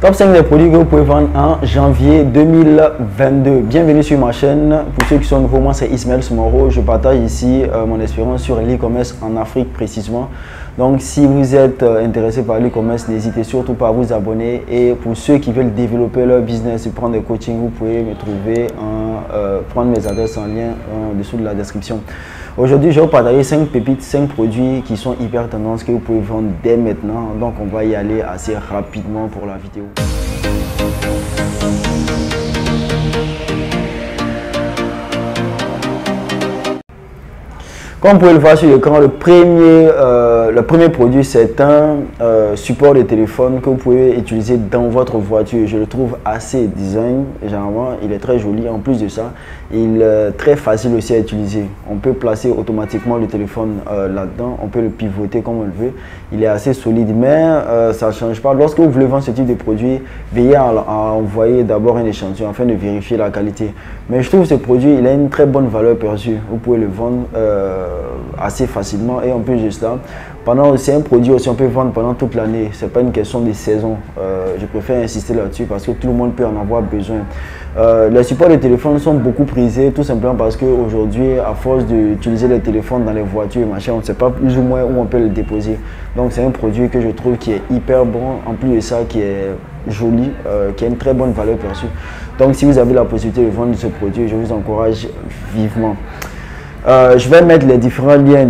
Top 5 des produits que vous pouvez vendre en janvier 2022. Bienvenue sur ma chaîne. Pour ceux qui sont nouveaux, moi c'est Ismaël Soumoro. Je partage ici mon expérience sur l'e-commerce en Afrique précisément. Donc si vous êtes intéressé par l'e-commerce, n'hésitez surtout pas à vous abonner. Et pour ceux qui veulent développer leur business et prendre des coachings, vous pouvez me trouver prendre mes adresses en lien en dessous de la description. Aujourd'hui, je vais vous partager 5 pépites, 5 produits qui sont hyper tendance que vous pouvez vendre dès maintenant. Donc, on va y aller assez rapidement pour la vidéo. Comme vous pouvez le voir sur l'écran, le premier produit, c'est un support de téléphone que vous pouvez utiliser dans votre voiture. Je le trouve assez design, généralement, il est très joli. En plus de ça, il est très facile aussi à utiliser. On peut placer automatiquement le téléphone là-dedans, on peut le pivoter comme on le veut. Il est assez solide, mais ça ne change pas. Lorsque vous voulez vendre ce type de produit, veillez à envoyer d'abord un échantillon afin de vérifier la qualité. Mais je trouve que ce produit, il a une très bonne valeur perçue. Vous pouvez le vendre assez facilement, et en plus de cela, c'est un produit aussi on peut vendre pendant toute l'année. C'est pas une question de saison. Je préfère insister là-dessus parce que tout le monde peut en avoir besoin. Les supports de téléphone sont beaucoup prisés tout simplement parce qu'aujourd'hui, à force d'utiliser les téléphones dans les voitures, machin, on ne sait pas plus ou moins où on peut le déposer. Donc c'est un produit que je trouve qui est hyper bon, en plus de ça qui est joli, qui a une très bonne valeur perçue. Donc si vous avez la possibilité de vendre ce produit, je vous encourage vivement. Je vais mettre les différents liens,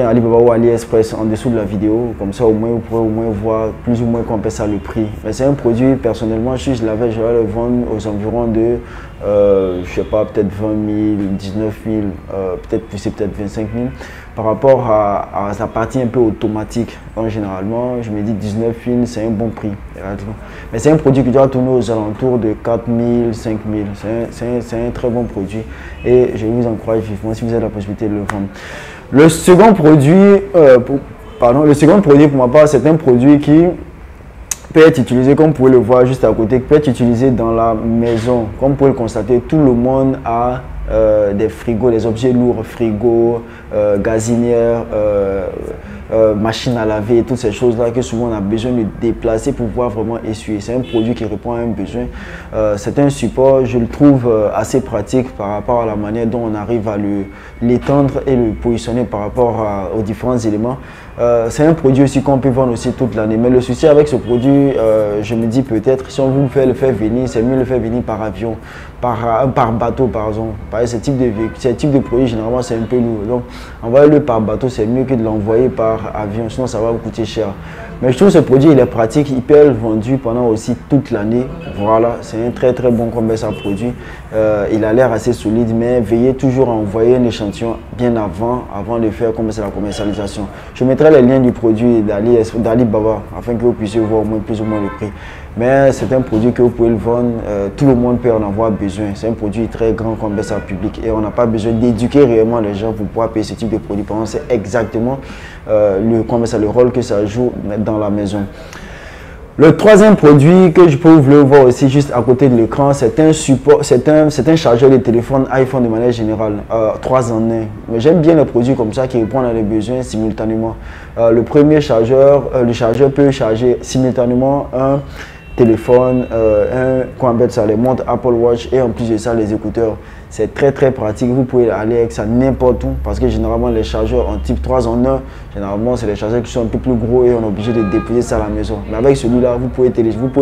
Alibaba ou AliExpress en dessous de la vidéo. Comme ça, au moins, vous pourrez au moins voir plus ou moins combien ça le prix. Mais c'est un produit, personnellement, si je l'avais, je vais le vendre aux environs de, je sais pas, peut-être 20 000, 19 000, peut-être pousser peut-être 25 000. Par rapport à sa partie un peu automatique. Donc, généralement, je me dis 19 000, c'est un bon prix. Mais c'est un produit qui doit tourner aux alentours de 4 000, 5 000. C'est un très bon produit et je vous encourage vivement si vous avez la possibilité de le vendre. Le second produit pour ma part, c'est un produit qui peut être utilisé, comme vous pouvez le voir juste à côté, peut être utilisé dans la maison. Comme vous pouvez le constater, tout le monde a des frigos, des objets lourds, frigo, gazinières, machine à laver et toutes ces choses-là que souvent on a besoin de déplacer pour pouvoir vraiment essuyer. C'est un produit qui répond à un besoin. C'est un support, je le trouve assez pratique par rapport à la manière dont on arrive à l'étendre et le positionner par rapport aux différents éléments. C'est un produit aussi qu'on peut vendre aussi toute l'année. Mais le souci avec ce produit, je me dis peut-être si on veut le faire venir, c'est mieux le faire venir par avion, par bateau par exemple. Ce type de produit, généralement, c'est un peu lourd. Donc, envoyer-le par bateau, c'est mieux que de l'envoyer par avion, sinon ça va vous coûter cher. Mais je trouve que ce produit, il est pratique, il peut être vendu pendant aussi toute l'année. Voilà, c'est un très très bon commerce produit. Il a l'air assez solide, mais veillez toujours à envoyer un échantillon bien avant de faire la commercialisation. Je mettrai les liens du produit d'Alibaba afin que vous puissiez voir au moins plus ou moins le prix. Mais c'est un produit que vous pouvez le vendre, tout le monde peut en avoir besoin. C'est un produit très grand commerce public et on n'a pas besoin d'éduquer réellement les gens pour pouvoir payer ce type de produit. Par exemple, c'est exactement le rôle que ça joue dans la maison. Le troisième produit que je peux vous voir aussi juste à côté de l'écran, c'est un support, c'est un chargeur de téléphone iPhone de manière générale, 3 en 1. Mais j'aime bien les produits comme ça qui répondent à les besoins simultanément. Le chargeur peut charger simultanément un téléphone, les montres Apple Watch et en plus de ça les écouteurs. C'est très très pratique, vous pouvez aller avec ça n'importe où parce que généralement les chargeurs en type 3 en 1, généralement c'est les chargeurs qui sont un peu plus gros et on est obligé de déposer ça à la maison. Mais avec celui-là, vous pouvez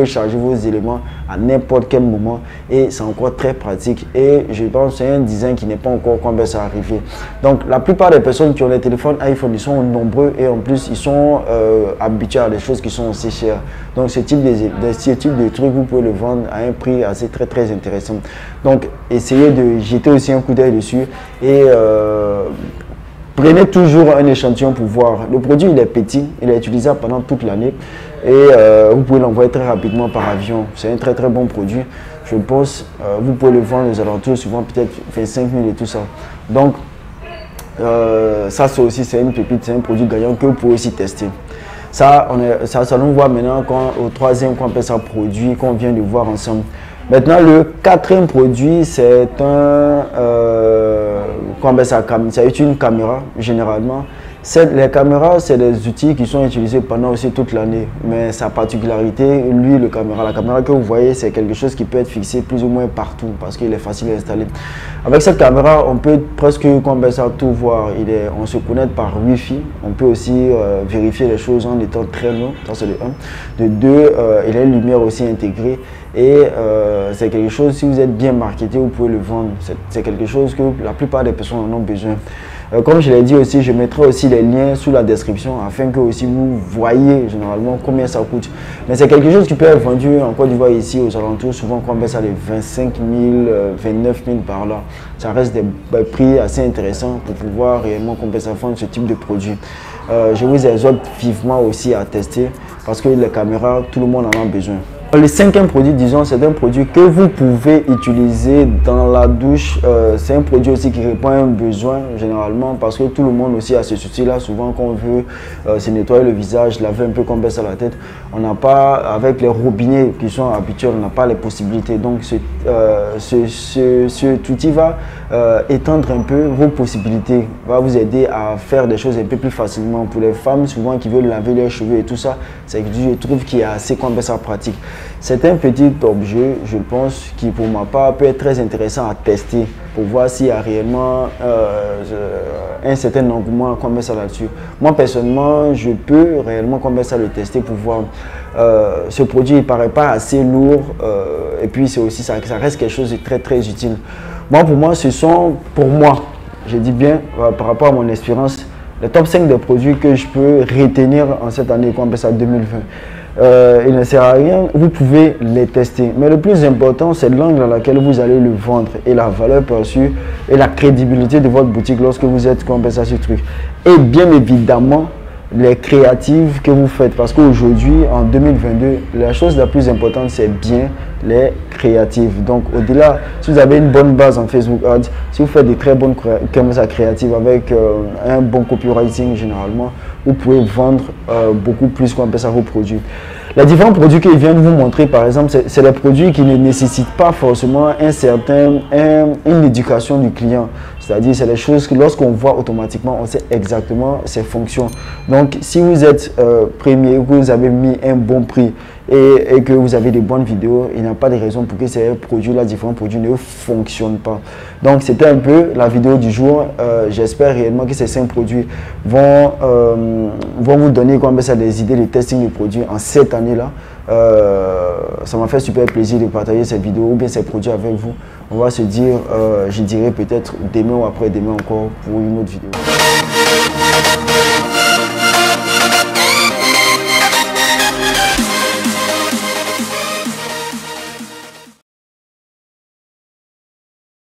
charger vos éléments à n'importe quel moment et c'est encore très pratique et je pense que c'est un design qui n'est pas encore quand ça arriver. Donc la plupart des personnes qui ont les téléphones iPhone, ils sont nombreux et en plus ils sont habitués à des choses qui sont assez chères. Donc ce type de truc, vous pouvez le vendre à un prix assez très très intéressant. Donc essayez de jeter aussi un coup d'œil dessus et prenez toujours un échantillon pour voir. Le produit il est petit, il est utilisable pendant toute l'année et vous pouvez l'envoyer très rapidement par avion. C'est un très très bon produit. Je pense vous pouvez le vendre aux alentours souvent peut-être 25 000 et tout ça. Donc ça aussi c'est une pépite, c'est un produit gagnant que vous pouvez aussi tester. Ça nous voit maintenant au troisième produit qu'on vient de voir ensemble. Maintenant, le quatrième produit, c'est une caméra généralement. Les caméras, c'est des outils qui sont utilisés pendant aussi toute l'année. Mais sa particularité, lui, la caméra que vous voyez, c'est quelque chose qui peut être fixé plus ou moins partout parce qu'il est facile à installer. Avec cette caméra, on peut presque tout voir. On se connecte par Wi-Fi. On peut aussi vérifier les choses en étant très loin. Ça, c'est de 1. De 2, il a une lumière aussi intégrée. Et c'est quelque chose, si vous êtes bien marketé, vous pouvez le vendre. C'est quelque chose que la plupart des personnes en ont besoin. Comme je l'ai dit aussi, je mettrai aussi les liens sous la description afin que aussi vous voyez généralement combien ça coûte. Mais c'est quelque chose qui peut être vendu en Côte d'Ivoire ici aux alentours, souvent qu'on baisse à les 25 000, 29 000 par là. Ça reste des prix assez intéressants pour pouvoir réellement compenser ce type de produit. Je vous exhorte vivement aussi à tester parce que les caméras, tout le monde en a besoin. Le 5e produit, disons, c'est un produit que vous pouvez utiliser dans la douche. C'est un produit aussi qui répond à un besoin généralement parce que tout le monde aussi a ce souci-là. Souvent, quand on veut se nettoyer le visage, laver un peu qu'on baisse à la tête, on n'a pas, avec les robinets qui sont habituels, on n'a pas les possibilités. Donc, cet outil va étendre un peu vos possibilités, va vous aider à faire des choses un peu plus facilement. Pour les femmes, souvent, qui veulent laver leurs cheveux et tout ça, c'est que je trouve qu'il est assez pratique. C'est un petit objet, je pense, qui pour ma part peut être très intéressant à tester pour voir s'il y a réellement un certain engouement qu'on met ça là-dessus. Moi personnellement, je peux réellement qu'on met ça le tester pour voir. Ce produit il paraît pas assez lourd et puis c'est aussi ça reste quelque chose de très utile. Moi pour moi, je dis bien par rapport à mon expérience, le top 5 des produits que je peux retenir en cette année qu'on appelle ça 2020. Il ne sert à rien, vous pouvez les tester. Mais le plus important, c'est l'angle dans lequel vous allez le vendre et la valeur perçue et la crédibilité de votre boutique lorsque vous êtes compétent à ce truc. Et bien évidemment, les créatives que vous faites. Parce qu'aujourd'hui, en 2022, la chose la plus importante, c'est bien les créatives. Donc, au-delà, si vous avez une bonne base en Facebook Ads, si vous faites des très bonnes campagnes créatives avec un bon copywriting généralement, vous pouvez vendre beaucoup plus qu'on appelle ça vos produits. Les différents produits qu'il vient de vous montrer, par exemple, c'est les produits qui ne nécessitent pas forcément une éducation du client. C'est-à-dire, c'est les choses que lorsqu'on voit automatiquement, on sait exactement ses fonctions. Donc, si vous êtes premier, que vous avez mis un bon prix et que vous avez des bonnes vidéos, il n'y a pas de raison pour que ces produits-là, différents produits, ne fonctionnent pas. Donc, c'était un peu la vidéo du jour. J'espère réellement que ces 5 produits vont vous donner des idées de testing de produits en cette année-là. Ça m'a fait super plaisir de partager cette vidéo ou bien ces produits avec vous. On va se dire, je dirais peut-être demain ou après-demain encore pour une autre vidéo.